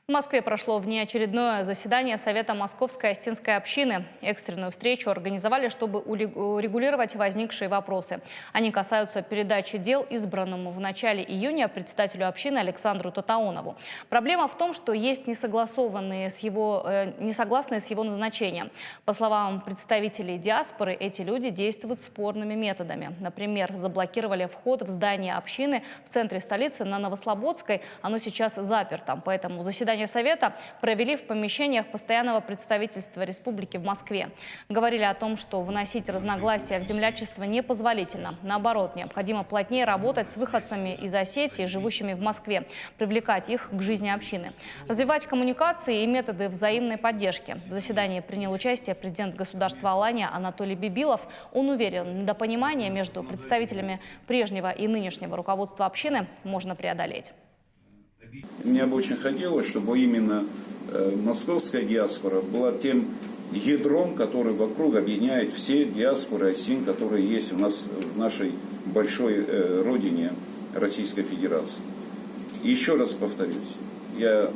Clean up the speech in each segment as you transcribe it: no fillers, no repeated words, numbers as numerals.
В Москве прошло внеочередное заседание Совета Московской Остинской общины. Экстренную встречу организовали, чтобы урегулировать возникшие вопросы. Они касаются передачи дел избранному в начале июня председателю общины Александру Татаонову. Проблема в том, что есть несогласные с его назначением. По словам представителей диаспоры, эти люди действуют спорными методами. Например, заблокировали вход в здание общины в центре столицы на Новослободской. Оно сейчас заперто, поэтому заседание Совета провели в помещениях постоянного представительства республики в Москве. Говорили о том, что вносить разногласия в землячество непозволительно. Наоборот, необходимо плотнее работать с выходцами из Осетии, живущими в Москве, привлекать их к жизни общины, развивать коммуникации и методы взаимной поддержки. В заседании принял участие президент государства Алания Анатолий Бибилов. Он уверен, недопонимание между представителями прежнего и нынешнего руководства общины можно преодолеть. Мне бы очень хотелось, чтобы именно московская диаспора была тем ядром, который вокруг объединяет все диаспоры осин, которые есть у нас в нашей большой родине Российской Федерации. И еще раз повторюсь, я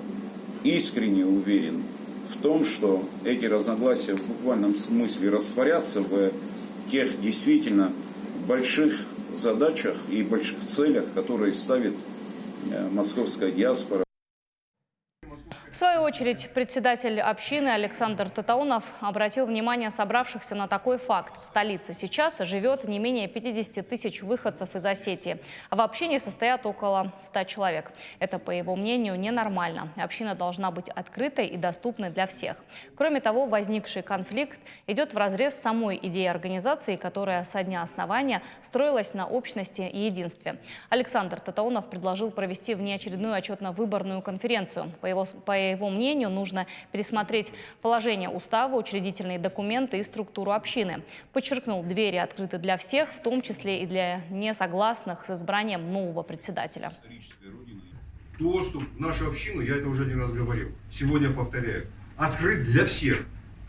искренне уверен в том, что эти разногласия в буквальном смысле растворятся в тех действительно больших задачах и больших целях, которые ставит московская диаспора. В свою очередь, председатель общины Александр Татаонов обратил внимание собравшихся на такой факт. В столице сейчас живет не менее 50 тысяч выходцев из Осетии, а в общине состоят около 100 человек. Это, по его мнению, ненормально. Община должна быть открытой и доступной для всех. Кроме того, возникший конфликт идет вразрез с самой идеей организации, которая со дня основания строилась на общности и единстве. Александр Татаонов предложил провести внеочередную отчетно-выборную конференцию. По его мнению, нужно пересмотреть положение устава, учредительные документы и структуру общины. Подчеркнул, двери открыты для всех, в том числе и для несогласных с избранием нового председателя. Доступ в нашу общину, я это уже не раз говорил, сегодня повторяю, открыт для всех.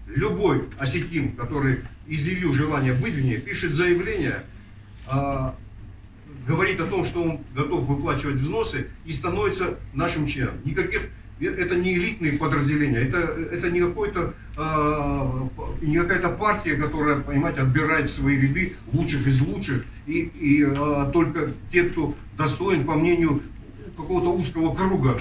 Любой осетин, который изъявил желание быть в ней, пишет заявление, говорит о том, что он готов выплачивать взносы и становится нашим членом. Это не элитные подразделения, это не какая-то партия, которая, понимаете, отбирает в свои ряды лучших из лучших, и только те, кто достоин, по мнению какого-то узкого круга,